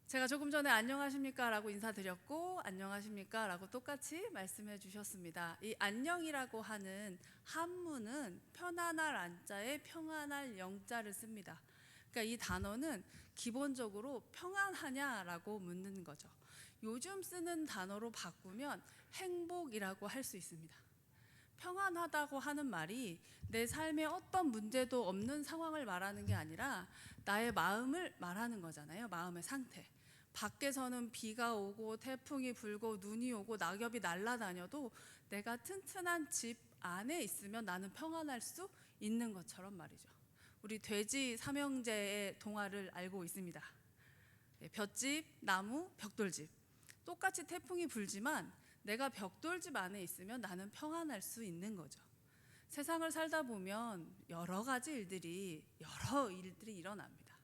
제가 조금 전에 안녕하십니까 라고 인사드렸고 안녕하십니까 라고 똑같이 말씀해 주셨습니다. 이 안녕이라고 하는 한문은 편안할 안자에 평안할 영자를 씁니다. 그러니까 이 단어는 기본적으로 평안하냐라고 묻는 거죠. 요즘 쓰는 단어로 바꾸면 행복이라고 할 수 있습니다. 평안하다고 하는 말이 내 삶에 어떤 문제도 없는 상황을 말하는 게 아니라 나의 마음을 말하는 거잖아요. 마음의 상태. 밖에서는 비가 오고 태풍이 불고 눈이 오고 낙엽이 날아다녀도 내가 튼튼한 집 안에 있으면 나는 평안할 수 있는 것처럼 말이죠. 우리 돼지 삼형제의 동화를 알고 있습니다. 볏집, 나무, 벽돌집. 똑같이 태풍이 불지만 내가 벽돌집 안에 있으면 나는 평안할 수 있는 거죠. 세상을 살다 보면 여러 일들이 일어납니다.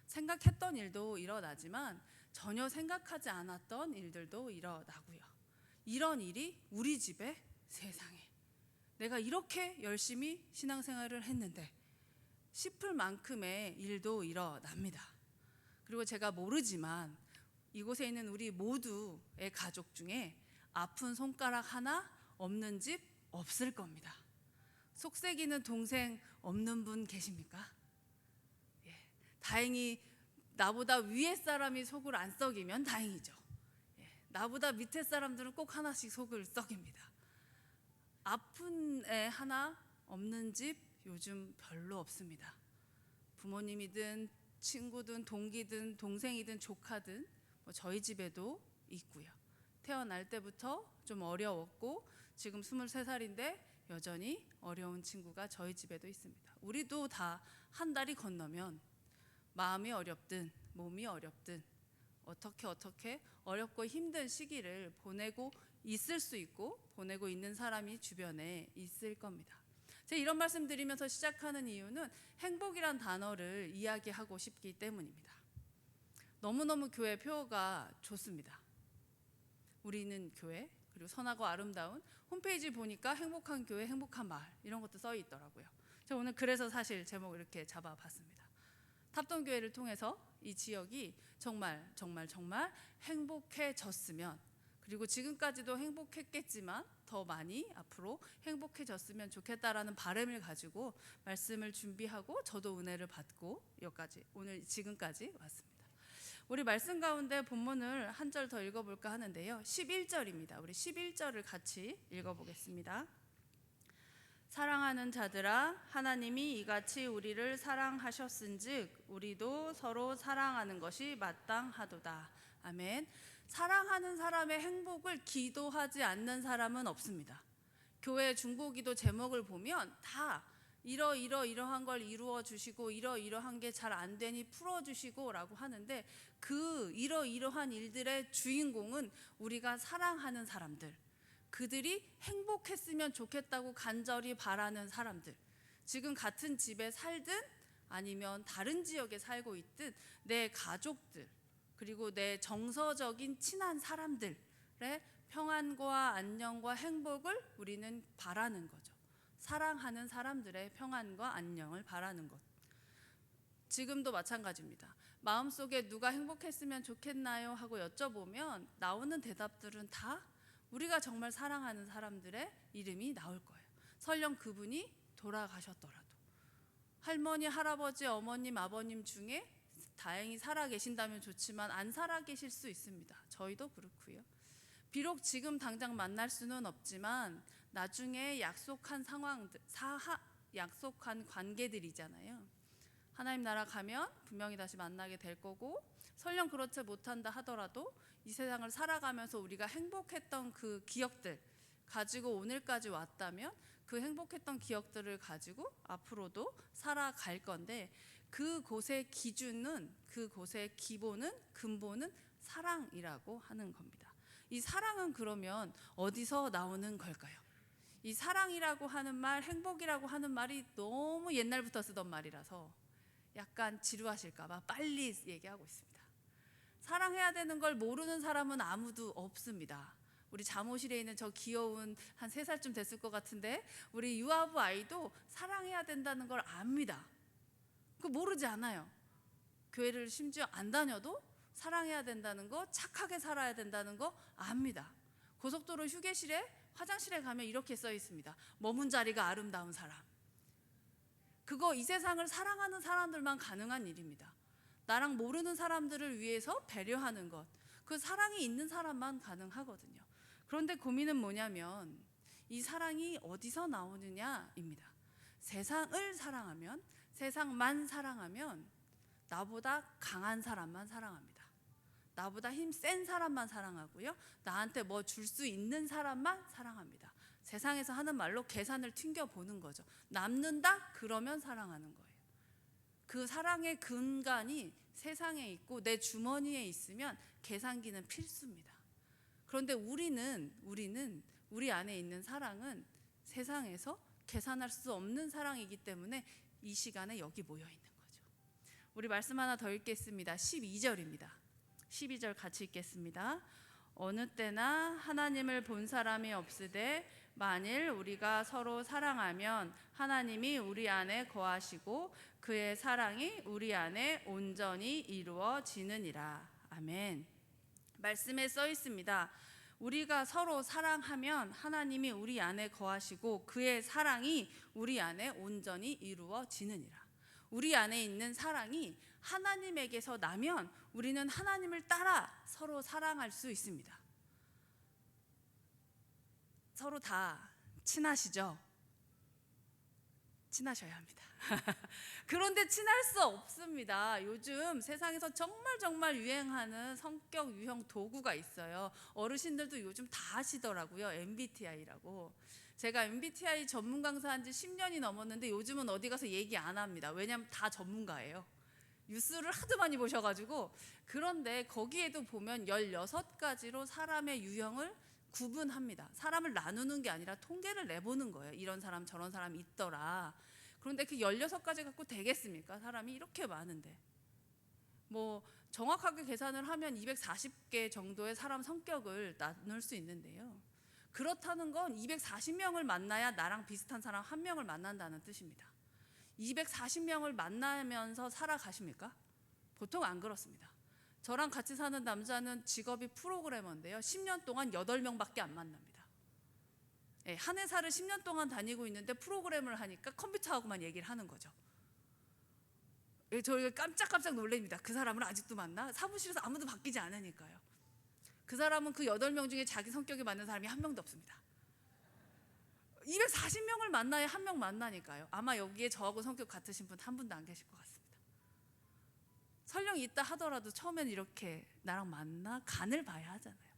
생각했던 일도 일어나지만 전혀 생각하지 않았던 일들도 일어나고요. 이런 일이 우리 집에, 세상에 내가 이렇게 열심히 신앙생활을 했는데 싶을 만큼의 일도 일어납니다. 그리고 제가 모르지만 이곳에 있는 우리 모두의 가족 중에 아픈 손가락 하나 없는 집 없을 겁니다. 속색이는 동생 없는 분 계십니까? 다행히 나보다 위에 사람이 속을 안 썩이면 다행이죠. 나보다 밑에 사람들은 꼭 하나씩 속을 썩입니다. 아픈 애 하나 없는 집 요즘 별로 없습니다. 부모님이든 친구든 동기든 동생이든 조카든 저희 집에도 있고요. 태어날 때부터 좀 어려웠고 지금 23살인데 여전히 어려운 친구가 저희 집에도 있습니다. 우리도 다 한 달이 건너면 마음이 어렵든 몸이 어렵든 어떻게 어렵고 힘든 시기를 보내고 있을 수 있고 보내고 있는 사람이 주변에 있을 겁니다. 제가 이런 말씀 드리면서 시작하는 이유는 행복이란 단어를 이야기하고 싶기 때문입니다. 너무너무 교회 표어가 좋습니다. 우리는 교회, 그리고 선하고 아름다운 홈페이지 보니까 행복한 교회, 행복한 마을 이런 것도 써 있더라고요. 제가 오늘 그래서 사실 제목을 이렇게 잡아봤습니다. 탑동교회를 통해서 이 지역이 정말 행복해졌으면, 그리고 지금까지도 행복했겠지만 더 많이 앞으로 행복해졌으면 좋겠다라는 바람을 가지고 말씀을 준비하고 저도 은혜를 받고 여기까지 오늘 지금까지 왔습니다. 우리 말씀 가운데 본문을 한 절 더 읽어볼까 하는데요. 11절입니다. 우리 11절을 같이 읽어보겠습니다. 사랑하는 자들아, 하나님이 이같이 우리를 사랑하셨은즉 우리도 서로 사랑하는 것이 마땅하도다. 아멘. 사랑하는 사람의 행복을 기도하지 않는 사람은 없습니다. 교회 중보기도 제목을 보면 다 이러한 걸 이루어 주시고 이러한 게 잘 안 되니 풀어 주시고 라고 하는데, 그 이러한 일들의 주인공은 우리가 사랑하는 사람들, 그들이 행복했으면 좋겠다고 간절히 바라는 사람들, 지금 같은 집에 살든 아니면 다른 지역에 살고 있든 내 가족들, 그리고 내 정서적인 친한 사람들의 평안과 안녕과 행복을 우리는 바라는 거죠. 사랑하는 사람들의 평안과 안녕을 바라는 것. 지금도 마찬가지입니다. 마음속에 누가 행복했으면 좋겠나요? 하고 여쭤보면 나오는 대답들은 다 우리가 정말 사랑하는 사람들의 이름이 나올 거예요. 설령 그분이 돌아가셨더라도. 할머니, 할아버지, 어머님, 아버님 중에 다행히 살아 계신다면 좋지만 안 살아 계실 수 있습니다. 저희도 그렇고요. 비록 지금 당장 만날 수는 없지만 나중에 약속한 상황들, 약속한 관계들이잖아요. 하나님 나라 가면 분명히 다시 만나게 될 거고, 설령 그렇지 못한다 하더라도 이 세상을 살아가면서 우리가 행복했던 그 기억들 가지고 오늘까지 왔다면 그 행복했던 기억들을 가지고 앞으로도 살아갈 건데, 그곳의 기준은, 그곳의 기본은, 근본은 사랑이라고 하는 겁니다. 이 사랑은 그러면 어디서 나오는 걸까요? 이 사랑이라고 하는 말, 행복이라고 하는 말이 너무 옛날부터 쓰던 말이라서 약간 지루하실까봐 빨리 얘기하고 있습니다. 사랑해야 되는 걸 모르는 사람은 아무도 없습니다. 우리 잠옷실에 있는 저 귀여운 한 3살쯤 됐을 것 같은데 우리 유아부 아이도 사랑해야 된다는 걸 압니다. 그거 모르지 않아요. 교회를 심지어 안 다녀도 사랑해야 된다는 거, 착하게 살아야 된다는 거 압니다. 고속도로 휴게실에 화장실에 가면 이렇게 써 있습니다. 머문 자리가 아름다운 사람. 그거 이 세상을 사랑하는 사람들만 가능한 일입니다. 나랑 모르는 사람들을 위해서 배려하는 것, 그 사랑이 있는 사람만 가능하거든요. 그런데 고민은 뭐냐면 이 사랑이 어디서 나오느냐입니다. 세상을 사랑하면, 세상만 사랑하면 나보다 강한 사람만 사랑합니다. 나보다 힘 센 사람만 사랑하고요, 나한테 뭐 줄 수 있는 사람만 사랑합니다. 세상에서 하는 말로 계산을 튕겨보는 거죠. 남는다? 그러면 사랑하는 거예요. 그 사랑의 근간이 세상에 있고 내 주머니에 있으면 계산기는 필수입니다. 그런데 우리는 우리 안에 있는 사랑은 세상에서 계산할 수 없는 사랑이기 때문에 이 시간에 여기 모여 있는 거죠. 우리 말씀 하나 더 읽겠습니다. 12절입니다. 12절 같이 읽겠습니다. 어느 때나 하나님을 본 사람이 없으되 만일 우리가 서로 사랑하면 하나님이 우리 안에 거하시고 그의 사랑이 우리 안에 온전히 이루어지느니라. 아멘. 말씀에 써 있습니다. 우리가 서로 사랑하면 하나님이 우리 안에 거하시고 그의 사랑이 우리 안에 온전히 이루어지느니라. 우리 안에 있는 사랑이 하나님에게서 나면 우리는 하나님을 따라 서로 사랑할 수 있습니다. 서로 다 친하시죠? 친하셔야 합니다. 그런데 친할 수 없습니다. 요즘 세상에서 정말 유행하는 성격 유형 도구가 있어요. 어르신들도 요즘 다 하시더라고요. MBTI라고. 제가 MBTI 전문 강사한 지 10년이 넘었는데 요즘은 어디 가서 얘기 안 합니다. 왜냐하면 다 전문가예요. 뉴스를 하도 많이 보셔가지고. 그런데 거기에도 보면 16가지로 사람의 유형을 구분합니다. 사람을 나누는 게 아니라 통계를 내보는 거예요. 이런 사람 저런 사람 있더라. 그런데 그 16가지 갖고 되겠습니까? 사람이 이렇게 많은데. 뭐 정확하게 계산을 하면 240개 정도의 사람 성격을 나눌 수 있는데요. 그렇다는 건 240명을 만나야 나랑 비슷한 사람 1명을 만난다는 뜻입니다. 240명을 만나면서 살아가십니까? 보통 안 그렇습니다. 저랑 같이 사는 남자는 직업이 프로그래머인데요. 10년 동안 8명밖에 안 만납니다. 한 회사를 10년 동안 다니고 있는데 프로그램을 하니까 컴퓨터하고만 얘기를 하는 거죠. 저희가 깜짝깜짝 놀랍니다. 그 사람을 아직도 만나? 사무실에서 아무도 바뀌지 않으니까요. 그 사람은 그 8명 중에 자기 성격에 맞는 사람이 한 명도 없습니다. 240명을 만나야 1명 만나니까요. 아마 여기에 저하고 성격 같으신 분 한 분도 안 계실 것 같습니다. 설령 있다 하더라도 처음엔 이렇게 나랑 만나? 간을 봐야 하잖아요.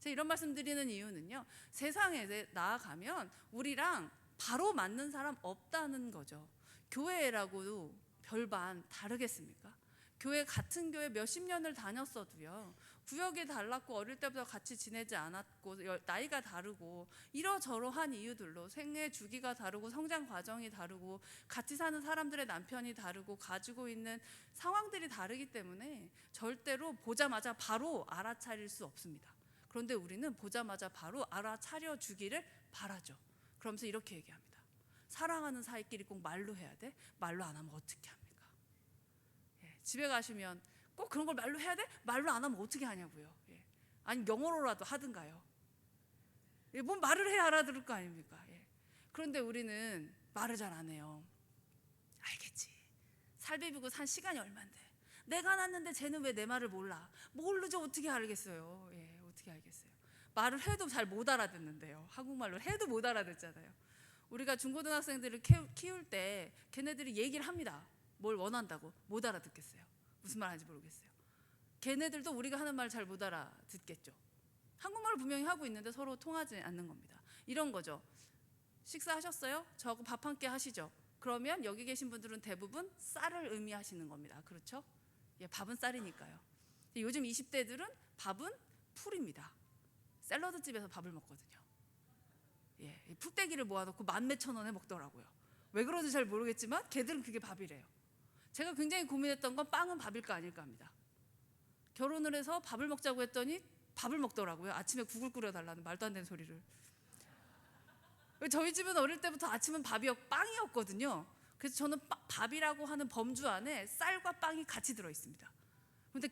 제가 이런 말씀 드리는 이유는요, 세상에 나아가면 우리랑 바로 맞는 사람 없다는 거죠. 교회라고도 별반 다르겠습니까? 교회 같은 교회 몇십 년을 다녔어도요, 구역이 달랐고 어릴 때부터 같이 지내지 않았고 나이가 다르고 이러저러한 이유들로 생애 주기가 다르고 성장 과정이 다르고 같이 사는 사람들의 남편이 다르고 가지고 있는 상황들이 다르기 때문에 절대로 보자마자 바로 알아차릴 수 없습니다. 그런데 우리는 보자마자 바로 알아차려 주기를 바라죠. 그러면서 이렇게 얘기합니다. 사랑하는 사이끼리 꼭 말로 해야 돼? 말로 안 하면 어떻게 합니까? 집에 가시면 꼭 그런 걸 말로 해야 돼? 말로 안 하면 어떻게 하냐고요. 아니 영어로라도 하든가요. 뭔 말을 해야 알아들을 거 아닙니까? 그런데 우리는 말을 잘 안 해요. 알겠지. 살 비비고 산 시간이 얼만데. 내가 낳았는데 쟤는 왜 내 말을 몰라? 모르죠. 어떻게 알겠어요. 어떻게 알겠어요. 말을 해도 잘 못 알아듣는데요. 한국말로 해도 못 알아듣잖아요. 우리가 중고등학생들을 키울 때 걔네들이 얘기를 합니다. 뭘 원한다고. 못 알아듣겠어요. 무슨 말 하는지 모르겠어요. 걔네들도 우리가 하는 말 잘 못 알아듣겠죠. 한국말을 분명히 하고 있는데 서로 통하지 않는 겁니다. 이런 거죠. 식사하셨어요? 저하고 밥 한 끼 하시죠. 그러면 여기 계신 분들은 대부분 쌀을 의미하시는 겁니다. 그렇죠? 밥은 쌀이니까요. 요즘 20대들은 밥은 풀입니다. 샐러드집에서 밥을 먹거든요. 풀떼기를 모아놓고 10,000원에 먹더라고요. 왜 그런지 잘 모르겠지만 걔들은 그게 밥이래요. 제가 굉장히 고민했던 건 빵은 밥일까 아닐까 합니다. 결혼을 해서 밥을 먹자고 했더니 밥을 먹더라고요. 아침에 국을 끓여달라는 말도 안 되는 소리를. 저희 집은 어릴 때부터 아침은 빵이었거든요. 그래서 저는 밥이라고 하는 범주 안에 쌀과 빵이 같이 들어있습니다. 근데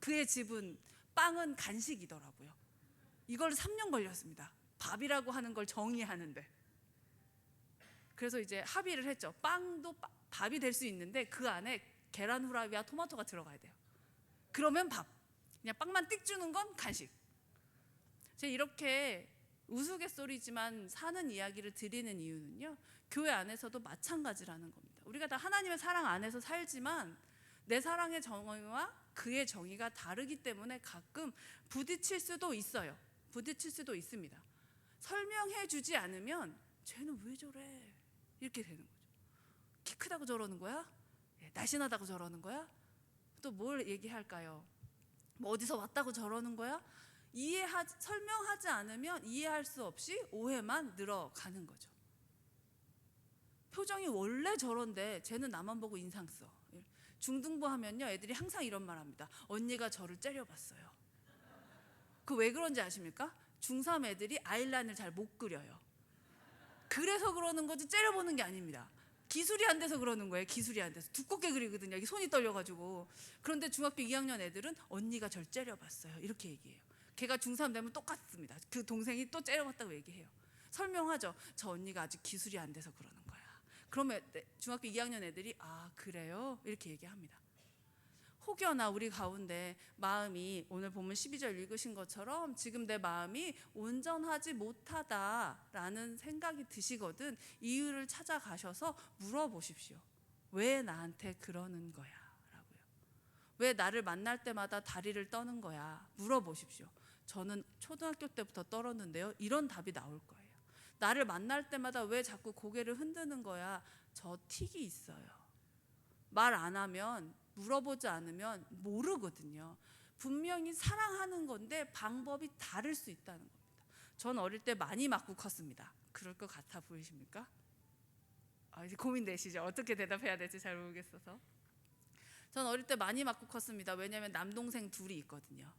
그의 집은 빵은 간식이더라고요. 이걸 3년 걸렸습니다. 밥이라고 하는 걸 정의하는데. 그래서 이제 합의를 했죠. 빵도 밥이 될 수 있는데 그 안에 계란 후라이와 토마토가 들어가야 돼요. 그러면 밥. 그냥 빵만 띡 주는 건 간식. 제가 이렇게 우스갯소리지만 사는 이야기를 드리는 이유는요, 교회 안에서도 마찬가지라는 겁니다. 우리가 다 하나님의 사랑 안에서 살지만 내 사랑의 정의와 그의 정의가 다르기 때문에 가끔 부딪힐 수도 있어요. 부딪힐 수도 있습니다. 설명해 주지 않으면 쟤는 왜 저래? 이렇게 되는 거죠. 키 크다고 저러는 거야? 날씬하다고 저러는 거야? 또 뭘 얘기할까요? 뭐 어디서 왔다고 저러는 거야? 설명하지 않으면 이해할 수 없이 오해만 늘어가는 거죠. 표정이 원래 저런데 쟤는 나만 보고 인상 써. 중등부 하면요, 애들이 항상 이런 말 합니다. 언니가 저를 째려봤어요. 그 왜 그런지 아십니까? 중3 애들이 아이라인을 잘 못 그려요. 그래서 그러는 거지 째려보는 게 아닙니다. 기술이 안 돼서 그러는 거예요. 기술이 안 돼서 두껍게 그리거든요. 이게 손이 떨려가지고. 그런데 중학교 2학년 애들은 언니가 절 째려봤어요. 이렇게 얘기해요. 걔가 중3 되면 똑같습니다. 그 동생이 또 째려봤다고 얘기해요. 설명하죠. 저 언니가 아직 기술이 안 돼서 그러는 거야. 그러면 중학교 2학년 애들이 아 그래요? 이렇게 얘기합니다. 혹여나 우리 가운데 마음이 오늘 본문 12절 읽으신 것처럼 지금 내 마음이 온전하지 못하다라는 생각이 드시거든 이유를 찾아가셔서 물어보십시오. 왜 나한테 그러는 거야? 라고요. 왜 나를 만날 때마다 다리를 떠는 거야? 물어보십시오. 저는 초등학교 때부터 떨었는데요. 이런 답이 나올 거예요. 나를 만날 때마다 왜 자꾸 고개를 흔드는 거야? 저 틱이 있어요. 말 안 하면 물어보지 않으면 모르거든요. 분명히 사랑하는 건데 방법이 다를 수 있다는 겁니다. 전 어릴 때 많이 맞고 컸습니다. 그럴 것 같아 보이십니까? 이제 고민되시죠? 어떻게 대답해야 될지 잘 모르겠어서. 전 어릴 때 많이 맞고 컸습니다. 왜냐하면 남동생 둘이 있거든요.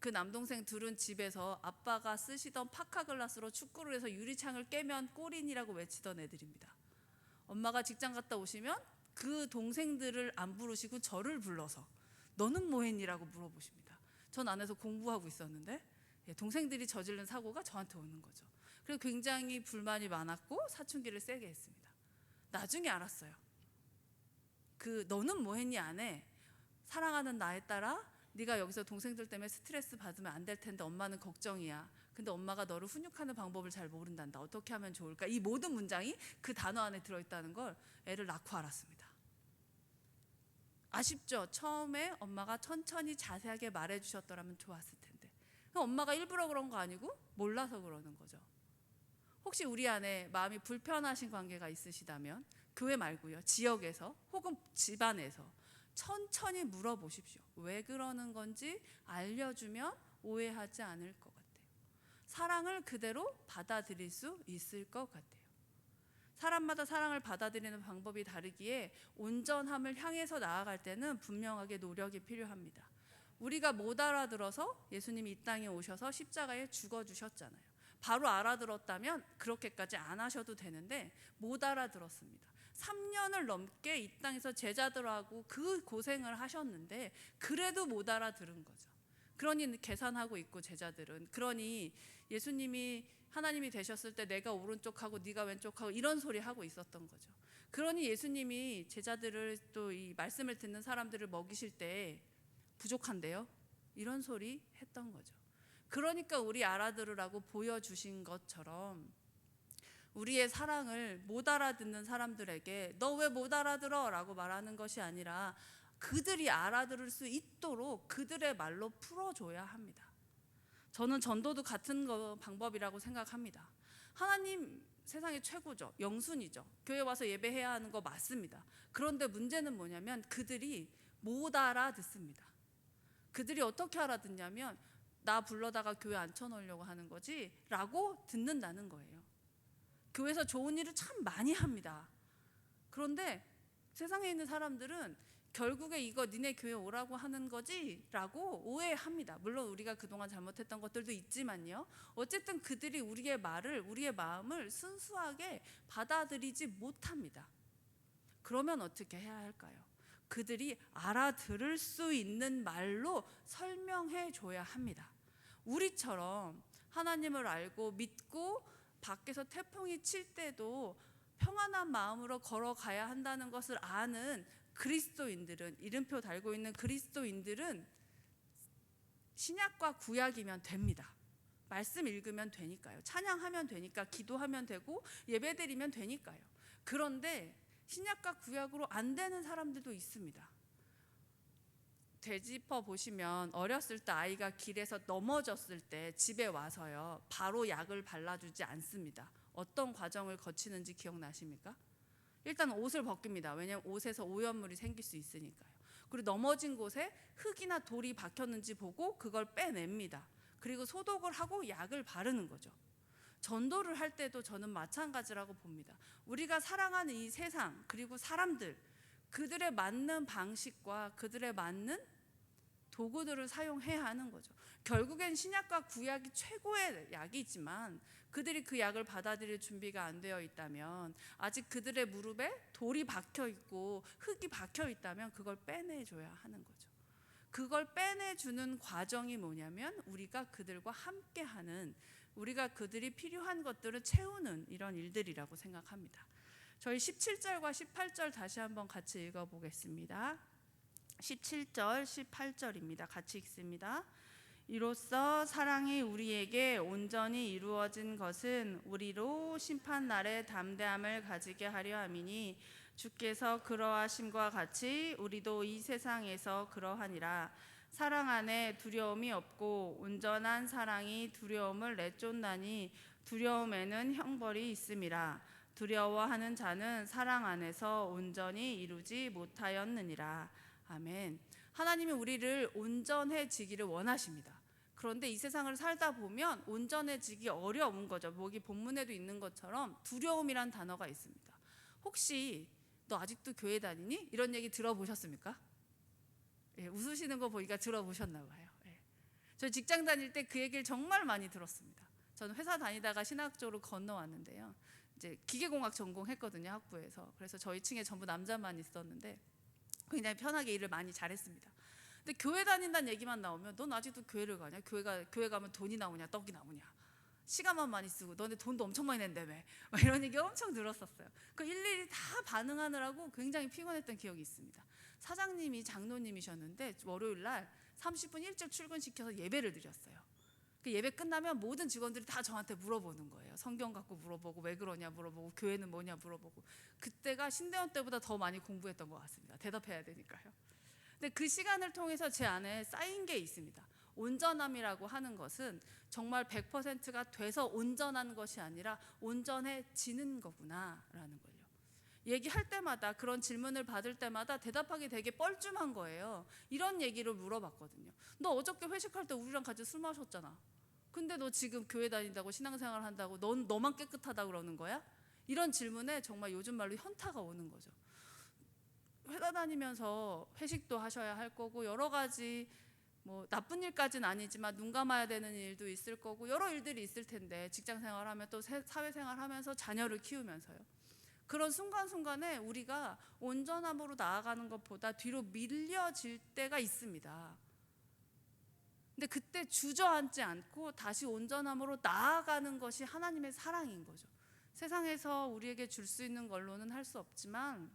그 남동생 둘은 집에서 아빠가 쓰시던 파카글라스로 축구를 해서 유리창을 깨면 골인이라고 외치던 애들입니다. 엄마가 직장 갔다 오시면 그 동생들을 안 부르시고 저를 불러서 너는 뭐 했니라고 물어보십니다. 전 안에서 공부하고 있었는데 동생들이 저지른 사고가 저한테 오는 거죠. 그래서 굉장히 불만이 많았고 사춘기를 세게 했습니다. 나중에 알았어요. 그 너는 뭐 했니 안에 사랑하는 나에 따라 네가 여기서 동생들 때문에 스트레스 받으면 안 될 텐데 엄마는 걱정이야. 근데 엄마가 너를 훈육하는 방법을 잘 모른단다. 어떻게 하면 좋을까? 이 모든 문장이 그 단어 안에 들어있다는 걸 애를 낳고 알았습니다. 아쉽죠? 처음에 엄마가 천천히 자세하게 말해주셨더라면 좋았을 텐데. 엄마가 일부러 그런 거 아니고 몰라서 그러는 거죠. 혹시 우리 안에 마음이 불편하신 관계가 있으시다면 교회 말고요. 지역에서 혹은 집안에서 천천히 물어보십시오. 왜 그러는 건지 알려주면 오해하지 않을 것 같아요. 사랑을 그대로 받아들일 수 있을 것 같아요. 사람마다 사랑을 받아들이는 방법이 다르기에 온전함을 향해서 나아갈 때는 분명하게 노력이 필요합니다. 우리가 못 알아들어서 예수님이 이 땅에 오셔서 십자가에 죽어주셨잖아요. 바로 알아들었다면 그렇게까지 안 하셔도 되는데 못 알아들었습니다. 3년을 넘게 이 땅에서 제자들하고 그 고생을 하셨는데 그래도 못 알아들은 거죠. 그러니 계산하고 있고 제자들은 그러니 예수님이 하나님이 되셨을 때 내가 오른쪽하고 네가 왼쪽하고 이런 소리 하고 있었던 거죠. 그러니 예수님이 제자들을 또 이 말씀을 듣는 사람들을 먹이실 때 부족한데요? 이런 소리 했던 거죠. 그러니까 우리 알아들으라고 보여주신 것처럼 우리의 사랑을 못 알아듣는 사람들에게 너 왜 못 알아들어? 라고 말하는 것이 아니라 그들이 알아들을 수 있도록 그들의 말로 풀어줘야 합니다. 저는 전도도 같은 방법이라고 생각합니다. 하나님 세상의 최고죠. 영순이죠. 교회 와서 예배해야 하는 거 맞습니다. 그런데 문제는 뭐냐면 그들이 못 알아듣습니다. 그들이 어떻게 알아듣냐면 나 불러다가 교회 앉혀놓으려고 하는 거지 라고 듣는다는 거예요. 교회에서 좋은 일을 참 많이 합니다. 그런데 세상에 있는 사람들은 결국에 이거 니네 교회 오라고 하는 거지? 라고 오해합니다. 물론 우리가 그동안 잘못했던 것들도 있지만요. 어쨌든 그들이 우리의 말을, 우리의 마음을 순수하게 받아들이지 못합니다. 그러면 어떻게 해야 할까요? 그들이 알아들을 수 있는 말로 설명해 줘야 합니다. 우리처럼 하나님을 알고 믿고 밖에서 태풍이 칠 때도 평안한 마음으로 걸어가야 한다는 것을 아는 그리스도인들은, 이름표 달고 있는 그리스도인들은 신약과 구약이면 됩니다. 말씀 읽으면 되니까요. 찬양하면 되니까, 기도하면 되고 예배드리면 되니까요. 그런데 신약과 구약으로 안 되는 사람들도 있습니다. 되짚어 보시면 어렸을 때 아이가 길에서 넘어졌을 때 집에 와서요, 바로 약을 발라주지 않습니다. 어떤 과정을 거치는지 기억나십니까? 일단 옷을 벗깁니다. 왜냐하면 옷에서 오염물이 생길 수 있으니까요. 그리고 넘어진 곳에 흙이나 돌이 박혔는지 보고 그걸 빼냅니다. 그리고 소독을 하고 약을 바르는 거죠. 전도를 할 때도 저는 마찬가지라고 봅니다. 우리가 사랑하는 이 세상, 그리고 사람들, 그들의 맞는 방식과 그들의 맞는 도구들을 사용해야 하는 거죠. 결국엔 신약과 구약이 최고의 약이지만 그들이 그 약을 받아들일 준비가 안 되어 있다면, 아직 그들의 무릎에 돌이 박혀 있고 흙이 박혀 있다면 그걸 빼내줘야 하는 거죠. 그걸 빼내주는 과정이 뭐냐면 우리가 그들과 함께하는, 우리가 그들이 필요한 것들을 채우는 이런 일들이라고 생각합니다. 저희 17절과 18절 다시 한번 같이 읽어보겠습니다. 17절, 18절입니다. 같이 읽습니다. 이로써 사랑이 우리에게 온전히 이루어진 것은 우리로 심판날에 담대함을 가지게 하려 함이니 주께서 그러하심과 같이 우리도 이 세상에서 그러하니라. 사랑 안에 두려움이 없고 온전한 사랑이 두려움을 내쫓나니 두려움에는 형벌이 있음이라. 두려워하는 자는 사랑 안에서 온전히 이루지 못하였느니라. 아멘. 하나님이 우리를 온전해지기를 원하십니다. 그런데 이 세상을 살다 보면 온전해지기 어려운 거죠. 여기 본문에도 있는 것처럼 두려움이란 단어가 있습니다. 혹시 너 아직도 교회 다니니? 이런 얘기 들어보셨습니까? 예, 웃으시는 거 보니까 들어보셨나 봐요. 예. 저 직장 다닐 때 그 얘기를 정말 많이 들었습니다. 저는 회사 다니다가 신학 쪽으로 건너왔는데요. 이제 기계공학 전공했거든요, 학부에서. 그래서 저희 층에 전부 남자만 있었는데 굉장히 편하게 일을 많이 잘했습니다. 근데 교회 다닌다는 얘기만 나오면 넌 아직도 교회를 가냐? 교회 가면 돈이 나오냐? 떡이 나오냐? 시간만 많이 쓰고 너네 돈도 엄청 많이 낸다며, 이런 얘기 엄청 들었었어요. 그 일일이 다 반응하느라고 굉장히 피곤했던 기억이 있습니다. 사장님이 장로님이셨는데 월요일 날 30분 일찍 출근시켜서 예배를 드렸어요. 그 예배 끝나면 모든 직원들이 다 저한테 물어보는 거예요. 성경 갖고 물어보고 왜 그러냐 물어보고 교회는 뭐냐 물어보고. 그때가 신대원 때보다 더 많이 공부했던 것 같습니다. 대답해야 되니까요. 근데 그 시간을 통해서 제 안에 쌓인 게 있습니다. 온전함이라고 하는 것은 정말 100%가 돼서 온전한 것이 아니라 온전해지는 거구나라는 걸요. 얘기할 때마다, 그런 질문을 받을 때마다 대답하기 되게 뻘쭘한 거예요. 이런 얘기를 물어봤거든요. 너 어저께 회식할 때 우리랑 같이 술 마셨잖아. 근데 너 지금 교회 다닌다고 신앙생활 한다고 너만 깨끗하다 그러는 거야? 이런 질문에 정말 요즘 말로 현타가 오는 거죠. 회사 다니면서 회식도 하셔야 할 거고 여러 가지 뭐 나쁜 일까지는 아니지만 눈 감아야 되는 일도 있을 거고 여러 일들이 있을 텐데, 직장생활하면 또 사회생활하면서 자녀를 키우면서요. 그런 순간순간에 우리가 온전함으로 나아가는 것보다 뒤로 밀려질 때가 있습니다. 근데 그때 주저앉지 않고 다시 온전함으로 나아가는 것이 하나님의 사랑인 거죠. 세상에서 우리에게 줄 수 있는 걸로는 할 수 없지만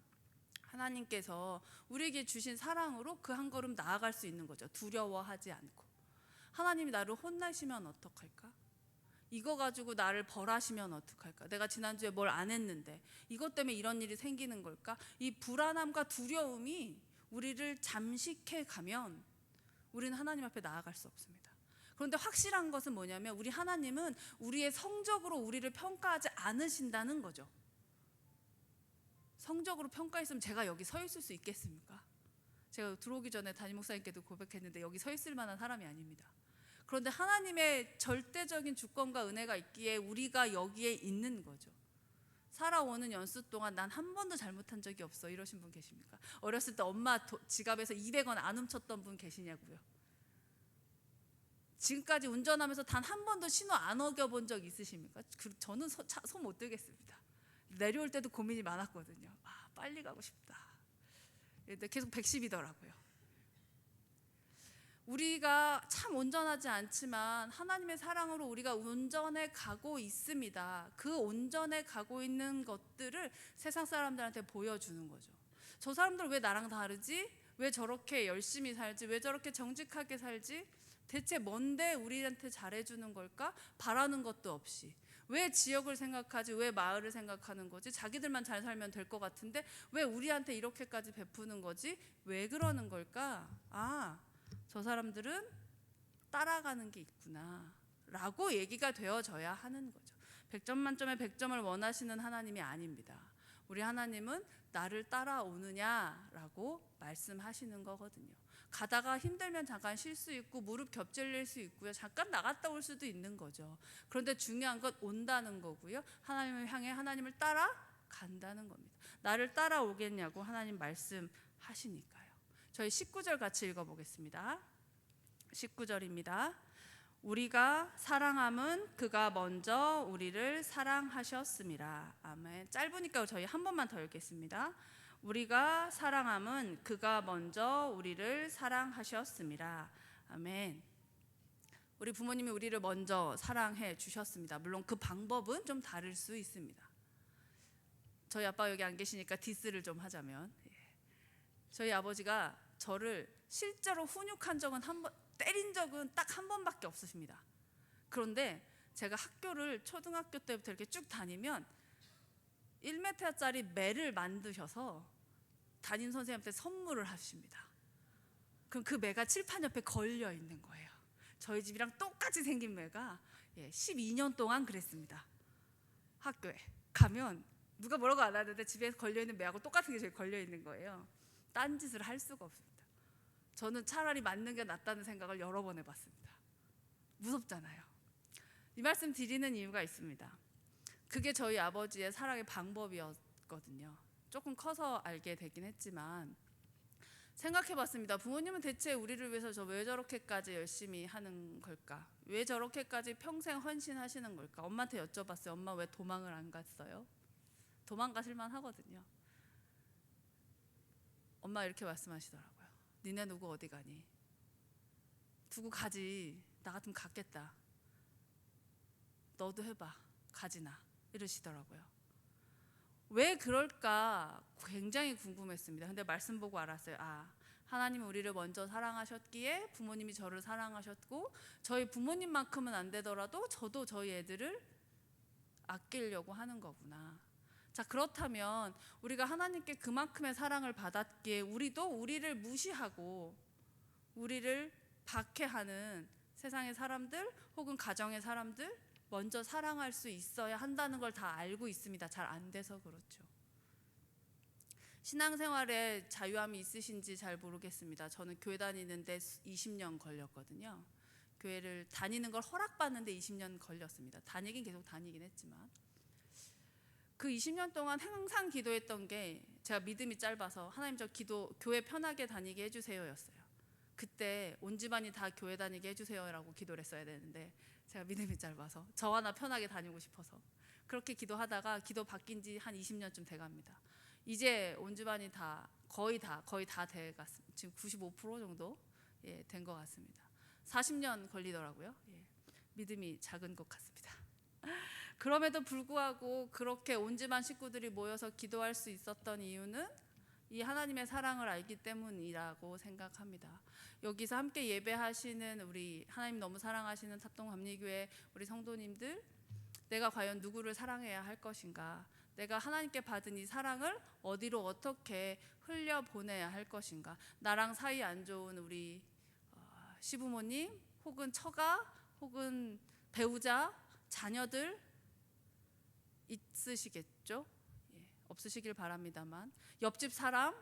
하나님께서 우리에게 주신 사랑으로 그 한 걸음 나아갈 수 있는 거죠. 두려워하지 않고. 하나님이 나를 혼나시면 어떡할까? 이거 가지고 나를 벌하시면 어떡할까? 내가 지난주에 뭘 안 했는데 이것 때문에 이런 일이 생기는 걸까? 이 불안함과 두려움이 우리를 잠식해 가면 우리는 하나님 앞에 나아갈 수 없습니다. 그런데 확실한 것은 뭐냐면 우리 하나님은 우리의 성적으로 우리를 평가하지 않으신다는 거죠. 성적으로 평가했으면 제가 여기 서 있을 수 있겠습니까? 제가 들어오기 전에 담임 목사님께도 고백했는데 여기 서 있을 만한 사람이 아닙니다. 그런데 하나님의 절대적인 주권과 은혜가 있기에 우리가 여기에 있는 거죠. 살아오는 연수 동안 난 한 번도 잘못한 적이 없어, 이러신 분 계십니까? 어렸을 때 엄마 지갑에서 200원 안 훔쳤던 분 계시냐고요? 지금까지 운전하면서 단 한 번도 신호 안 어겨본 적 있으십니까? 저는 손 못 들겠습니다. 내려올 때도 고민이 많았거든요. 빨리 가고 싶다. 근데 계속 110이더라고요. 우리가 참 온전하지 않지만 하나님의 사랑으로 우리가 온전해 가고 있습니다. 그 온전해 가고 있는 것들을 세상 사람들한테 보여주는 거죠. 저 사람들 왜 나랑 다르지? 왜 저렇게 열심히 살지? 왜 저렇게 정직하게 살지? 대체 뭔데 우리한테 잘해주는 걸까? 바라는 것도 없이. 왜 지역을 생각하지? 왜 마을을 생각하는 거지? 자기들만 잘 살면 될 것 같은데 왜 우리한테 이렇게까지 베푸는 거지? 왜 그러는 걸까? 저 사람들은 따라가는 게 있구나 라고 얘기가 되어져야 하는 거죠. 100점 만점에 100점을 원하시는 하나님이 아닙니다. 우리 하나님은 나를 따라오느냐라고 말씀하시는 거거든요. 가다가 힘들면 잠깐 쉴 수 있고 무릎 겹질릴 수 있고요. 잠깐 나갔다 올 수도 있는 거죠. 그런데 중요한 건 온다는 거고요. 하나님을 향해 하나님을 따라간다는 겁니다. 나를 따라오겠냐고 하나님 말씀하시니까요. 저희 19절 같이 읽어보겠습니다. 19절입니다. 우리가 사랑함은 그가 먼저 우리를 사랑하셨음이라. 아멘. 짧으니까 저희 한 번만 더 읽겠습니다. 우리가 사랑함은 그가 먼저 우리를 사랑하셨음이라. 아멘. 우리 부모님이 우리를 먼저 사랑해 주셨습니다. 물론 그 방법은 좀 다를 수 있습니다. 저희 아빠 여기 안 계시니까 디스를 좀 하자면, 저희 아버지가 저를 실제로 훈육한 적은 때린 적은 딱 한 번밖에 없으십니다. 그런데 제가 학교를 초등학교 때부터 이렇게 쭉 다니면 1m짜리 매를 만드셔서 담임 선생님한테 선물을 하십니다. 그럼 그 매가 칠판 옆에 걸려 있는 거예요. 저희 집이랑 똑같이 생긴 매가 12년 동안 그랬습니다. 학교에 가면 누가 뭐라고 안 하는데 집에 걸려있는 매하고 똑같은 게 저기 걸려있는 거예요. 딴짓을 할 수가 없습니다. 저는 차라리 맞는 게 낫다는 생각을 여러 번 해봤습니다. 무섭잖아요. 이 말씀 드리는 이유가 있습니다. 그게 저희 아버지의 사랑의 방법이었거든요. 조금 커서 알게 되긴 했지만 생각해봤습니다. 부모님은 대체 우리를 위해서 왜 저렇게까지 열심히 하는 걸까? 왜 저렇게까지 평생 헌신하시는 걸까? 엄마한테 여쭤봤어요. 엄마 왜 도망을 안 갔어요? 도망가실만 하거든요. 엄마 이렇게 말씀하시더라고요. 니네 누구 어디 가니? 두고 가지. 나 같으면 갔겠다. 너도 해봐. 가지나. 이러시더라고요. 왜 그럴까 굉장히 궁금했습니다. 근데 말씀 보고 알았어요. 하나님이 우리를 먼저 사랑하셨기에 부모님이 저를 사랑하셨고, 저희 부모님만큼은 안 되더라도 저도 저희 애들을 아끼려고 하는 거구나. 자, 그렇다면 우리가 하나님께 그만큼의 사랑을 받았기에 우리도 우리를 무시하고 우리를 박해하는 세상의 사람들 혹은 가정의 사람들 먼저 사랑할 수 있어야 한다는 걸 다 알고 있습니다. 잘 안 돼서 그렇죠. 신앙생활에 자유함이 있으신지 잘 모르겠습니다. 저는 교회 다니는데 20년 걸렸거든요. 교회를 다니는 걸 허락받는데 20년 걸렸습니다. 다니긴 계속 다니긴 했지만 그 20년 동안 항상 기도했던 게 제가 믿음이 짧아서 하나님 저 교회 편하게 다니게 해주세요였어요. 그때 온 집안이 다 교회 다니게 해주세요라고 기도를 했어야 되는데 제가 믿음이 짧아서 저 하나 편하게 다니고 싶어서 그렇게 기도하다가 기도 바뀐 지 한 20년쯤 돼갑니다. 이제 온 집안이 거의 다 돼갔습니다. 지금 95% 정도 된 것 같습니다. 40년 걸리더라고요. 믿음이 작은 것 같습니다. 그럼에도 불구하고 그렇게 온 집안 식구들이 모여서 기도할 수 있었던 이유는 이 하나님의 사랑을 알기 때문이라고 생각합니다. 여기서 함께 예배하시는 우리 하나님 너무 사랑하시는 탑동감리교회 우리 성도님들, 내가 과연 누구를 사랑해야 할 것인가? 내가 하나님께 받은 이 사랑을 어디로 어떻게 흘려보내야 할 것인가? 나랑 사이 안 좋은 우리 시부모님 혹은 처가 혹은 배우자, 자녀들 있으시겠죠? 없으시길 바랍니다만 옆집 사람,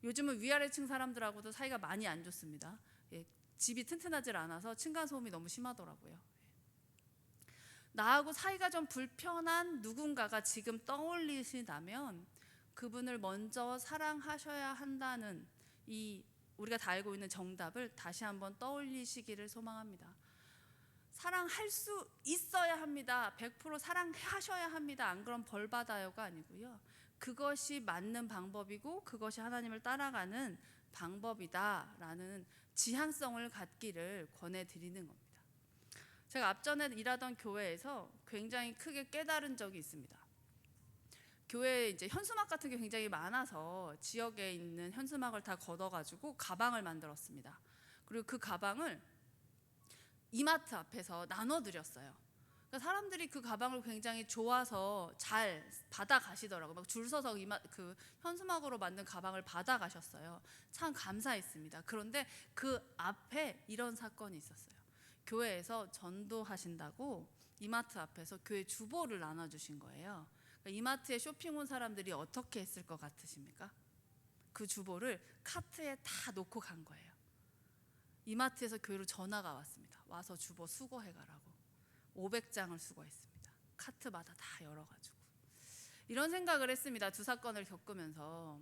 요즘은 위아래층 사람들하고도 사이가 많이 안 좋습니다. 집이 튼튼하지 않아서 층간소음이 너무 심하더라고요. 나하고 사이가 좀 불편한 누군가가 지금 떠올리신다면 그분을 먼저 사랑하셔야 한다는 이 우리가 다 알고 있는 정답을 다시 한번 떠올리시기를 소망합니다. 사랑할 수 있어야 합니다. 100% 사랑하셔야 합니다. 안 그럼 벌 받아요가 아니고요. 그것이 맞는 방법이고 그것이 하나님을 따라가는 방법이다라는 지향성을 갖기를 권해드리는 겁니다. 제가 앞전에 일하던 교회에서 굉장히 크게 깨달은 적이 있습니다. 교회에 이제 현수막 같은 게 굉장히 많아서 지역에 있는 현수막을 다 걷어가지고 가방을 만들었습니다. 그리고 그 가방을 이마트 앞에서 나눠드렸어요. 그러니까 사람들이 그 가방을 굉장히 좋아서 잘 받아 가시더라고요. 막 줄 서서 그 현수막으로 만든 가방을 받아 가셨어요. 참 감사했습니다. 그런데 그 앞에 이런 사건이 있었어요. 교회에서 전도하신다고 이마트 앞에서 교회 주보를 나눠주신 거예요. 그러니까 이마트에 쇼핑 온 사람들이 어떻게 했을 것 같으십니까? 그 주보를 카트에 다 놓고 간 거예요. 이마트에서 교회로 전화가 왔습니다. 와서 주보 수거해가라고. 500장을 수거했습니다. 카트마다 다 열어가지고. 이런 생각을 했습니다. 두 사건을 겪으면서.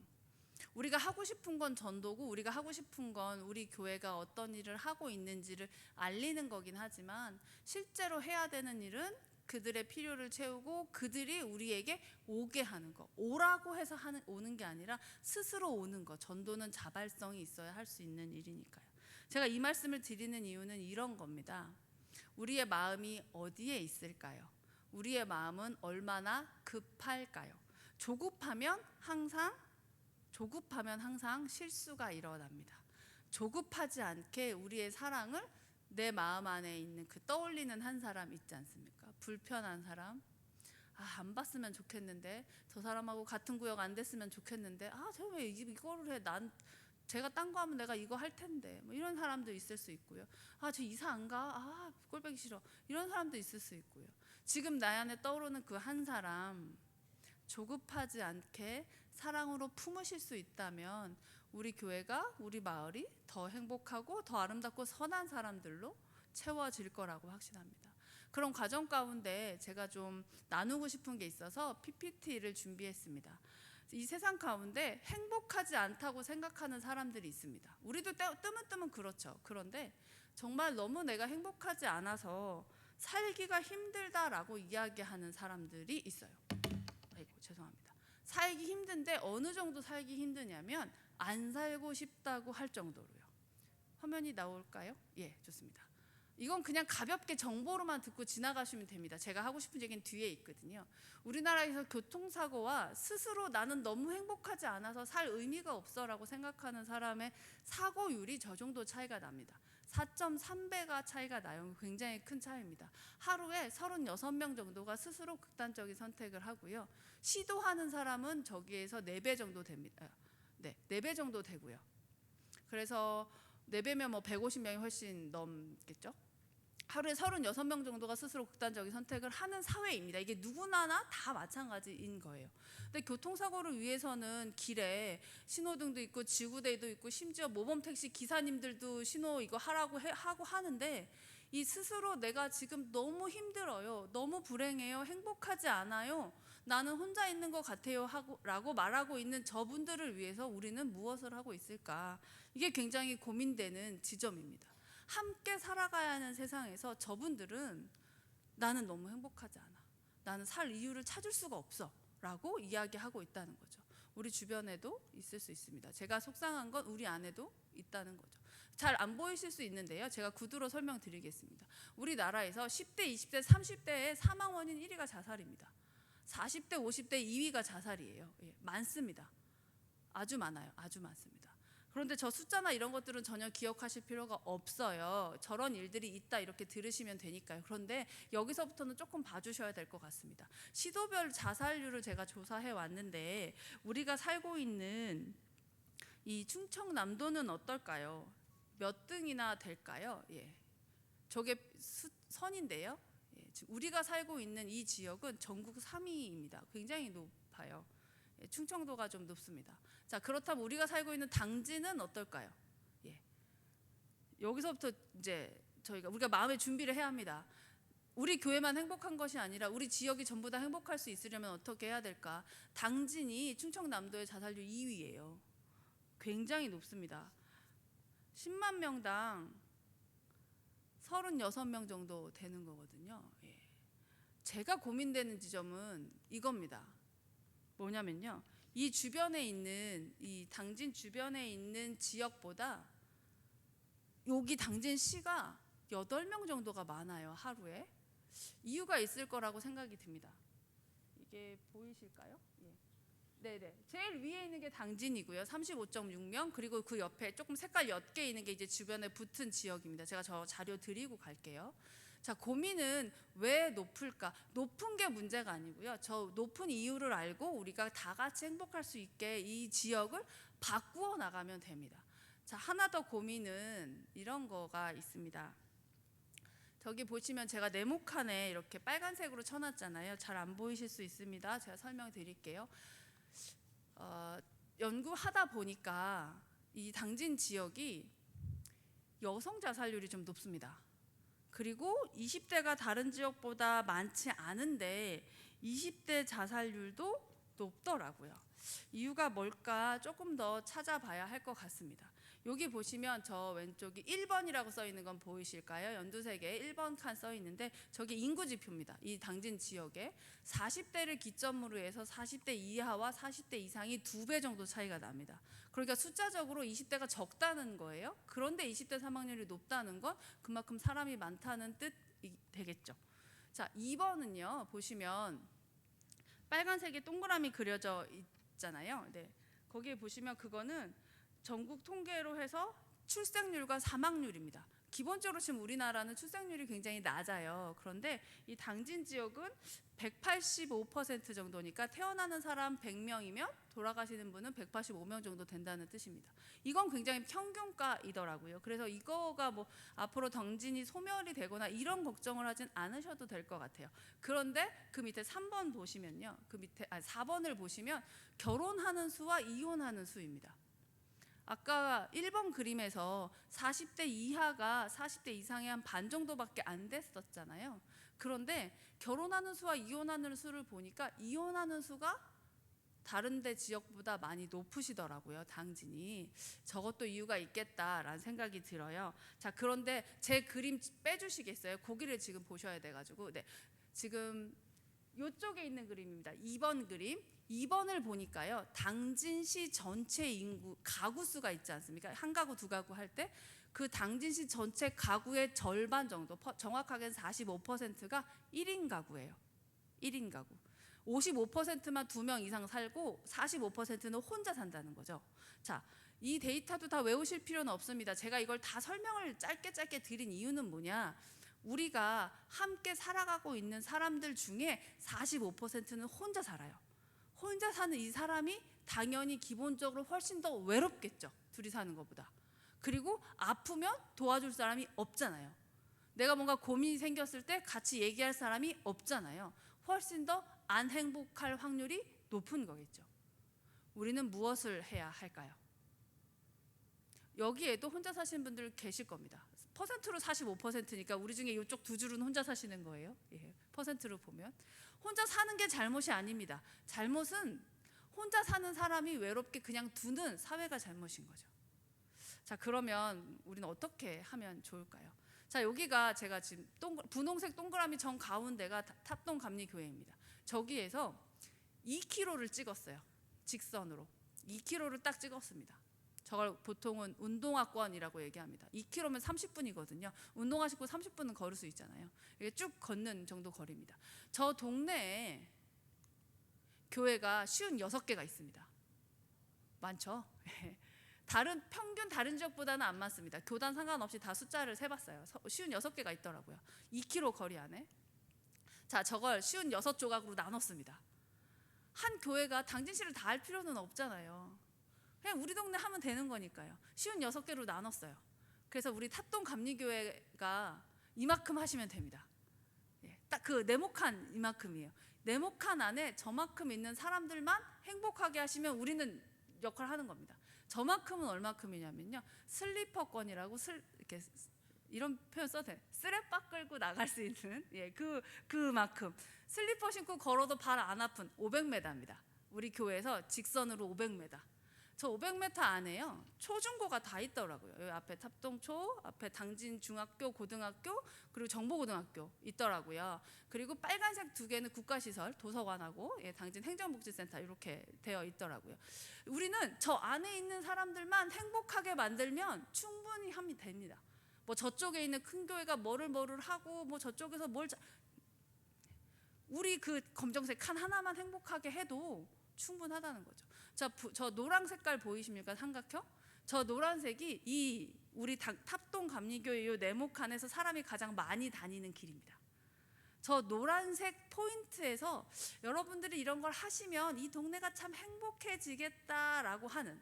우리가 하고 싶은 건 전도고, 우리가 하고 싶은 건 우리 교회가 어떤 일을 하고 있는지를 알리는 거긴 하지만, 실제로 해야 되는 일은 그들의 필요를 채우고 그들이 우리에게 오게 하는 거. 오라고 해서 오는 게 아니라 스스로 오는 거. 전도는 자발성이 있어야 할 수 있는 일이니까요. 제가 이 말씀을 드리는 이유는 이런 겁니다. 우리의 마음이 어디에 있을까요? 우리의 마음은 얼마나 급할까요? 조급하면 항상 실수가 일어납니다. 조급하지 않게 우리의 사랑을 내 마음 안에 있는 그 떠올리는 한 사람 있지 않습니까? 불편한 사람, 안 봤으면 좋겠는데, 저 사람하고 같은 구역 안 됐으면 좋겠는데, 저 왜 이거를 해? 제가 딴 거 하면 내가 이거 할 텐데, 뭐 이런 사람도 있을 수 있고요. 저 이사 안 가? 꼴보기 싫어. 이런 사람도 있을 수 있고요. 지금 내 안에 떠오르는 그 한 사람, 조급하지 않게 사랑으로 품으실 수 있다면 우리 교회가, 우리 마을이 더 행복하고 더 아름답고 선한 사람들로 채워질 거라고 확신합니다. 그런 과정 가운데 제가 좀 나누고 싶은 게 있어서 PPT를 준비했습니다. 이 세상 가운데 행복하지 않다고 생각하는 사람들이 있습니다. 우리도 뜨문뜨문 그렇죠. 그런데 정말 너무 내가 행복하지 않아서 살기가 힘들다라고 이야기하는 사람들이 있어요. 아이고, 죄송합니다. 살기 힘든데 어느 정도 살기 힘드냐면 안 살고 싶다고 할 정도로요. 화면이 나올까요? 예, 좋습니다. 이건 그냥 가볍게 정보로만 듣고 지나가시면 됩니다. 제가 하고 싶은 얘기는 뒤에 있거든요. 우리나라에서 교통사고와 스스로 나는 너무 행복하지 않아서 살 의미가 없어라고 생각하는 사람의 사고율이 저 정도 차이가 납니다. 4.3배가 차이가 나요. 굉장히 큰 차이입니다. 하루에 36명 정도가 스스로 극단적인 선택을 하고요. 시도하는 사람은 저기에서 4배 정도 됩니다. 네, 4배 정도 되고요. 그래서 4배면 뭐 150명이 훨씬 넘겠죠. 하루에 36명 정도가 스스로 극단적인 선택을 하는 사회입니다. 이게 누구나 다 마찬가지인 거예요. 근데 교통사고를 위해서는 길에 신호등도 있고 지구대도 있고 심지어 모범택시 기사님들도 신호 이거 하라고 하고 하는데, 이 스스로 내가 지금 너무 힘들어요, 너무 불행해요, 행복하지 않아요, 나는 혼자 있는 것 같아요 라고 말하고 있는 저분들을 위해서 우리는 무엇을 하고 있을까? 이게 굉장히 고민되는 지점입니다. 함께 살아가야 하는 세상에서 저분들은 나는 너무 행복하지 않아, 나는 살 이유를 찾을 수가 없어 라고 이야기하고 있다는 거죠. 우리 주변에도 있을 수 있습니다. 제가 속상한 건 우리 안에도 있다는 거죠. 잘 안 보이실 수 있는데요, 제가 구두로 설명드리겠습니다. 우리나라에서 10대, 20대, 30대의 사망 원인 1위가 자살입니다. 40대, 50대 2위가 자살이에요. 예, 많습니다. 아주 많아요. 아주 많습니다. 그런데 저 숫자나 이런 것들은 전혀 기억하실 필요가 없어요. 저런 일들이 있다 이렇게 들으시면 되니까요. 그런데 여기서부터는 조금 봐주셔야 될 것 같습니다. 시도별 자살률을 제가 조사해 왔는데, 우리가 살고 있는 이 충청남도는 어떨까요? 몇 등이나 될까요? 예, 저게 선인데요. 예, 우리가 살고 있는 이 지역은 전국 3위입니다. 굉장히 높아요. 예, 충청도가 좀 높습니다. 자, 그렇다면 우리가 살고 있는 당진은 어떨까요? 예, 여기서부터 이제 우리가 마음의 준비를 해야 합니다. 우리 교회만 행복한 것이 아니라 우리 지역이 전부 다 행복할 수 있으려면 어떻게 해야 될까? 당진이 충청남도의 자살률 2위예요. 굉장히 높습니다. 10만 명당 36명 정도 되는 거거든요. 예. 제가 고민되는 지점은 이겁니다. 뭐냐면요, 이 주변에 있는 이 당진 주변에 있는 지역보다 여기 당진시가 8명 정도가 많아요, 하루에. 이유가 있을 거라고 생각이 듭니다. 이게 보이실까요? 예. 네네. 제일 위에 있는 게 당진이고요. 35.6명. 그리고 그 옆에 조금 색깔 옅게 있는 게 이제 주변에 붙은 지역입니다. 제가 저 자료 드리고 갈게요. 자, 고민은 왜 높을까? 높은 게 문제가 아니고요. 저 높은 이유를 알고 우리가 다 같이 행복할 수 있게 이 지역을 바꾸어 나가면 됩니다. 자, 하나 더 고민은 이런 거가 있습니다. 저기 보시면 제가 네모칸에 이렇게 빨간색으로 쳐놨잖아요. 잘 안 보이실 수 있습니다. 제가 설명드릴게요. 연구하다 보니까 이 당진 지역이 여성 자살률이 좀 높습니다. 그리고 20대가 다른 지역보다 많지 않은데 20대 자살률도 높더라고요. 이유가 뭘까 조금 더 찾아봐야 할 것 같습니다. 여기 보시면 저 왼쪽이 1번이라고 써 있는 건 보이실까요? 연두색에 1번 칸 써 있는데 저게 인구 지표입니다. 이 당진 지역에 40대를 기점으로 해서 40대 이하와 40대 이상이 2배 정도 차이가 납니다. 그러니까 숫자적으로 20대가 적다는 거예요. 그런데 20대 사망률이 높다는 건 그만큼 사람이 많다는 뜻이 되겠죠. 자, 2번은요. 보시면 빨간색에 동그라미 그려져 있잖아요. 네. 거기에 보시면 그거는 전국 통계로 해서 출생률과 사망률입니다. 기본적으로 지금 우리나라는 출생률이 굉장히 낮아요. 그런데 이 당진 지역은 185% 정도니까 태어나는 사람 100명이면 돌아가시는 분은 185명 정도 된다는 뜻입니다. 이건 굉장히 평균가이더라고요. 그래서 이거가 뭐 앞으로 당진이 소멸이 되거나 이런 걱정을 하진 않으셔도 될 것 같아요. 그런데 그 밑에 3번 보시면요. 4번을 보시면 결혼하는 수와 이혼하는 수입니다. 아까 1번 그림에서 40대 이하가 40대 이상의 한 반 정도밖에 안 됐었잖아요. 그런데 결혼하는 수와 이혼하는 수를 보니까 이혼하는 수가 다른 데 지역보다 많이 높으시더라고요. 당진이. 저것도 이유가 있겠다라는 생각이 들어요. 자, 그런데 제 그림 빼주시겠어요? 거기를 지금 보셔야 돼가지고. 네, 지금 이쪽에 있는 그림입니다. 2번 그림. 2번을 보니까요. 당진시 전체 인구 가구 수가 있지 않습니까? 한 가구 두 가구 할 때 그 당진시 전체 가구의 절반 정도, 정확하게는 45%가 1인 가구예요. 1인 가구. 55%만 2명 이상 살고 45%는 혼자 산다는 거죠. 자, 이 데이터도 다 외우실 필요는 없습니다. 제가 이걸 다 설명을 짧게 드린 이유는 뭐냐? 우리가 함께 살아가고 있는 사람들 중에 45%는 혼자 살아요. 혼자 사는 이 사람이 당연히 기본적으로 훨씬 더 외롭겠죠. 둘이 사는 것보다. 그리고 아프면 도와줄 사람이 없잖아요. 내가 뭔가 고민이 생겼을 때 같이 얘기할 사람이 없잖아요. 훨씬 더 안 행복할 확률이 높은 거겠죠. 우리는 무엇을 해야 할까요? 여기에도 혼자 사시는 분들 계실 겁니다. 퍼센트로 45%니까 우리 중에 이쪽 두 줄은 혼자 사시는 거예요. 예, 퍼센트로 보면 혼자 사는 게 잘못이 아닙니다. 잘못은 혼자 사는 사람이 외롭게 그냥 두는 사회가 잘못인 거죠. 자, 그러면 우리는 어떻게 하면 좋을까요? 자, 여기가 제가 지금 분홍색 동그라미 정 가운데가 탑동 감리교회입니다. 저기에서 2km를 찍었어요. 직선으로 2km를 딱 찍었습니다. 저걸 보통은 운동화권이라고 얘기합니다. 2km면 30분이거든요. 운동하시고 30분은 걸을 수 있잖아요. 이게 쭉 걷는 정도 거리입니다. 저 동네에 교회가 56개가 있습니다. 많죠? 평균 다른 지역보다는 안 많습니다. 교단 상관없이 다 숫자를 세봤어요. 56개가 있더라고요. 2km 거리 안에. 자, 저걸 56조각으로 나눴습니다. 한 교회가 당진시를 다 할 필요는 없잖아요. 그냥 우리 동네 하면 되는 거니까요. 56개로 나눴어요. 그래서 우리 탑동 감리교회가 이만큼 하시면 됩니다. 예, 딱 그 네모칸 이만큼이에요. 네모칸 안에 저만큼 있는 사람들만 행복하게 하시면 우리는 역할을 하는 겁니다. 저만큼은 얼마큼이냐면요. 슬리퍼권이라고 이렇게 이런 표현 써도 돼요. 쓰레빠 끌고 나갈 수 있는 그만큼 슬리퍼 신고 걸어도 발 안 아픈 500m입니다. 우리 교회에서 직선으로 500m. 저 500m 안에요 초중고가 다 있더라고요. 여기 앞에 탑동초, 앞에 당진 중학교, 고등학교, 그리고 정보고등학교 있더라고요. 그리고 빨간색 2개는 국가시설, 도서관하고 당진 행정복지센터 이렇게 되어 있더라고요. 우리는 저 안에 있는 사람들만 행복하게 만들면 충분히 하면 됩니다. 뭐 저쪽에 있는 큰 교회가 뭐를 하고 뭐 저쪽에서 우리 그 검정색 칸 하나만 행복하게 해도 충분하다는 거죠. 저 노란 색깔 보이십니까? 삼각형? 저 노란색이 이 우리 탑동 감리교회 이 네모 칸에서 사람이 가장 많이 다니는 길입니다. 저 노란색 포인트에서 여러분들이 이런 걸 하시면 이 동네가 참 행복해지겠다라고 하는,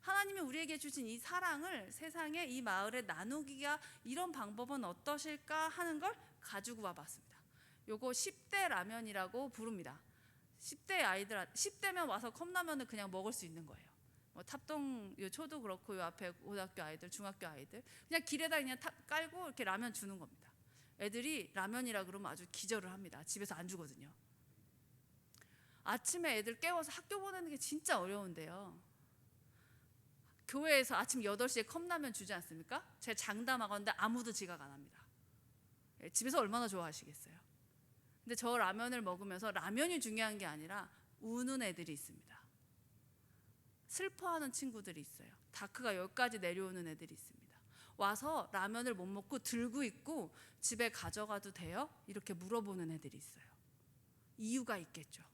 하나님이 우리에게 주신 이 사랑을 세상에 이 마을에 나누기가 이런 방법은 어떠실까 하는 걸 가지고 와봤습니다. 요거 10대 라면이라고 부릅니다. 10대면 와서 컵라면을 그냥 먹을 수 있는 거예요. 뭐 탑동 요 초도 그렇고 요 앞에 고등학교 아이들, 중학교 아이들 그냥 길에다 그냥 깔고 이렇게 라면 주는 겁니다. 애들이 라면이라 그러면 아주 기절을 합니다. 집에서 안 주거든요. 아침에 애들 깨워서 학교 보내는 게 진짜 어려운데요. 교회에서 아침 8시에 컵라면 주지 않습니까? 제가 장담하건대 아무도 지각 안 합니다. 집에서 얼마나 좋아하시겠어요. 근데 저 라면을 먹으면서 라면이 중요한 게 아니라 우는 애들이 있습니다. 슬퍼하는 친구들이 있어요. 다크가 여기까지 내려오는 애들이 있습니다. 와서 라면을 못 먹고 들고 있고 집에 가져가도 돼요? 이렇게 물어보는 애들이 있어요. 이유가 있겠죠.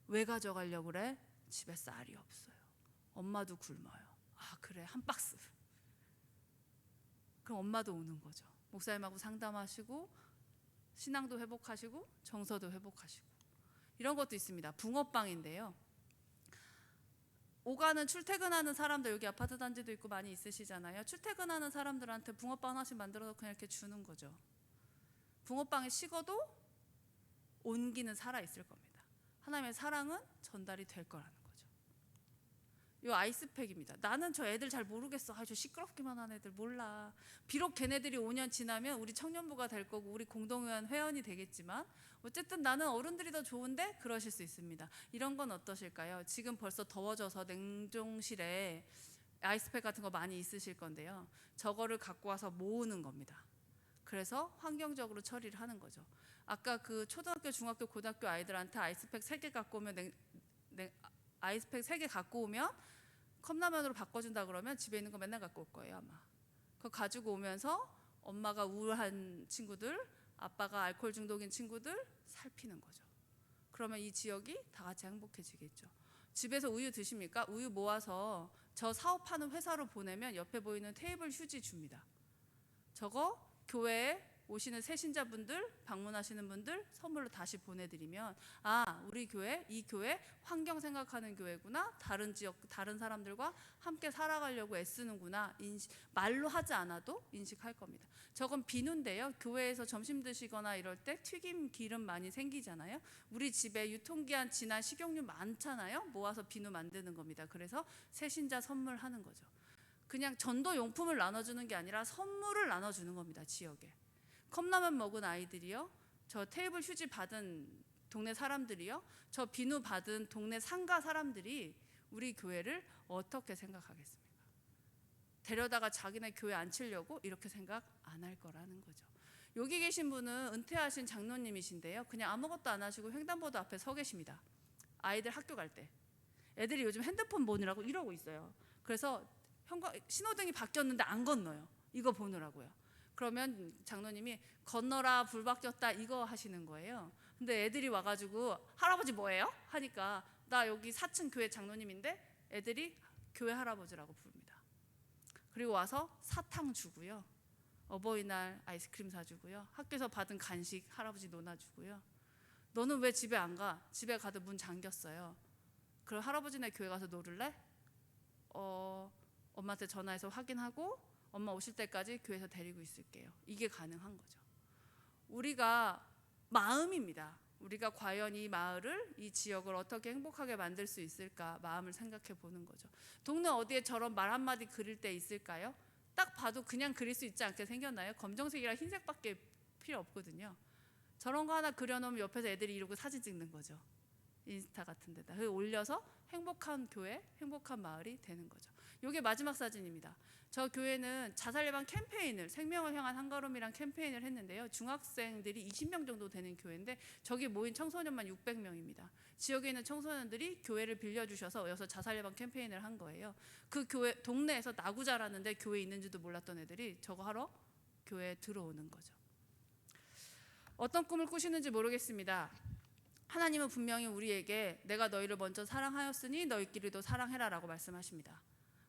왜 가져가려고 그래? 집에 쌀이 없어요. 엄마도 굶어요. 아 그래, 한 박스. 그럼 엄마도 오는 거죠. 목사님하고 상담하시고 신앙도 회복하시고 정서도 회복하시고 이런 것도 있습니다. 붕어빵인데요. 오가는 출퇴근하는 사람들, 여기 아파트 단지도 있고 많이 있으시잖아요. 출퇴근하는 사람들한테 붕어빵 하나씩 만들어서 그냥 이렇게 주는 거죠. 붕어빵이 식어도 온기는 살아있을 겁니다. 하나님의 사랑은 전달이 될 거라는 거죠. 요 아이스팩입니다. 나는 저 애들 잘 모르겠어. 저 시끄럽기만 한 애들 몰라. 비록 걔네들이 5년 지나면 우리 청년부가 될 거고 우리 공동회원 회원이 되겠지만 어쨌든 나는 어른들이 더 좋은데 그러실 수 있습니다. 이런 건 어떠실까요? 지금 벌써 더워져서 냉동실에 아이스팩 같은 거 많이 있으실 건데요. 저거를 갖고 와서 모으는 겁니다. 그래서 환경적으로 처리를 하는 거죠. 아까 그 초등학교, 중학교, 고등학교 아이들한테 아이스팩 3개 갖고 오면 아이스팩 3개 갖고 오면 컵라면으로 바꿔준다 그러면 집에 있는 거 맨날 갖고 올 거예요 아마. 그거 가지고 오면서 엄마가 우울한 친구들, 아빠가 알코올 중독인 친구들 살피는 거죠. 그러면 이 지역이 다 같이 행복해지겠죠. 집에서 우유 드십니까? 우유 모아서 저 사업하는 회사로 보내면 옆에 보이는 테이블 휴지 줍니다. 저거 교회에 오시는 새신자분들, 방문하시는 분들 선물로 다시 보내드리면 아 우리 교회, 이 교회 환경 생각하는 교회구나, 다른 지역 다른 사람들과 함께 살아가려고 애쓰는구나, 말로 하지 않아도 인식할 겁니다. 저건 비누인데요. 교회에서 점심 드시거나 이럴 때 튀김 기름 많이 생기잖아요. 우리 집에 유통기한 지난 식용유 많잖아요. 모아서 비누 만드는 겁니다. 그래서 새신자 선물하는 거죠. 그냥 전도 용품을 나눠주는 게 아니라 선물을 나눠주는 겁니다. 지역에 컵라면 먹은 아이들이요, 저 테이블 휴지 받은 동네 사람들이요, 저 비누 받은 동네 상가 사람들이 우리 교회를 어떻게 생각하겠습니까? 데려다가 자기네 교회 앉히려고 이렇게 생각 안 할 거라는 거죠. 여기 계신 분은 은퇴하신 장로님이신데요. 그냥 아무것도 안 하시고 횡단보도 앞에 서 계십니다. 아이들 학교 갈 때. 애들이 요즘 핸드폰 보느라고 이러고 있어요. 그래서 신호등이 바뀌었는데 안 건너요. 이거 보느라고요. 그러면 장로님이 건너라 불 바뀌었다 이거 하시는 거예요. 근데 애들이 와가지고 할아버지 뭐예요? 하니까 나 여기 4층 교회 장로님인데 애들이 교회 할아버지라고 부릅니다. 그리고 와서 사탕 주고요, 어버이날 아이스크림 사주고요, 학교에서 받은 간식 할아버지 논아주고요. 너는 왜 집에 안 가? 집에 가도 문 잠겼어요. 그럼 할아버지네 교회 가서 놀을래? 엄마한테 전화해서 확인하고 엄마 오실 때까지 교회에서 데리고 있을게요. 이게 가능한 거죠. 우리가 마음입니다. 우리가 과연 이 마을을, 이 지역을 어떻게 행복하게 만들 수 있을까 마음을 생각해 보는 거죠. 동네 어디에 저런 말 한마디 그릴 때 있을까요? 딱 봐도 그냥 그릴 수 있지 않게 생겼나요? 검정색이랑 흰색밖에 필요 없거든요. 저런 거 하나 그려놓으면 옆에서 애들이 이러고 사진 찍는 거죠. 인스타 같은 데다 올려서 행복한 교회, 행복한 마을이 되는 거죠. 이게 마지막 사진입니다. 저 교회는 자살 예방 캠페인을, 생명을 향한 한 걸음이란 캠페인을 했는데요. 중학생들이 20명 정도 되는 교회인데 저기 모인 청소년만 600명입니다. 지역에 있는 청소년들이 교회를 빌려주셔서 여기서 자살 예방 캠페인을 한 거예요. 그 교회 동네에서 나구 자라는데 교회 있는지도 몰랐던 애들이 저거 하러 교회에 들어오는 거죠. 어떤 꿈을 꾸시는지 모르겠습니다. 하나님은 분명히 우리에게 내가 너희를 먼저 사랑하였으니 너희끼리도 사랑해라 라고 말씀하십니다.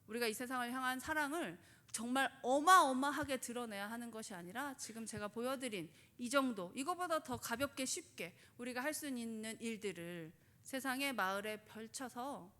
우리가 이 세상을 향한 사랑을 정말 어마어마하게 드러내야 하는 것이 아니라 지금 제가 보여드린 이 정도, 이거보다 더 가볍게 쉽게 우리가 할 수 있는 일들을 세상의 마을에 펼쳐서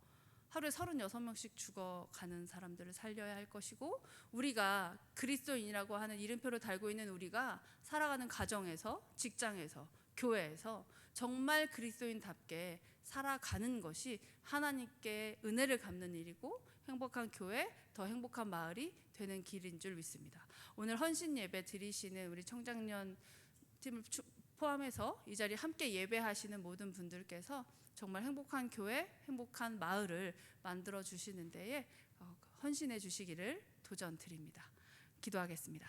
하루에 36명씩 죽어가는 사람들을 살려야 할 것이고, 우리가 그리스도인이라고 하는 이름표를 달고 있는 우리가 살아가는 가정에서, 직장에서, 교회에서 정말 그리스도인답게 살아가는 것이 하나님께 은혜를 갚는 일이고 행복한 교회, 더 행복한 마을이 되는 길인 줄 믿습니다. 오늘 헌신 예배 드리시는 우리 청장년 팀을 포함해서 이 자리에 함께 예배하시는 모든 분들께서 정말 행복한 교회, 행복한 마을을 만들어 주시는 데에 헌신해 주시기를 도전 드립니다. 기도하겠습니다.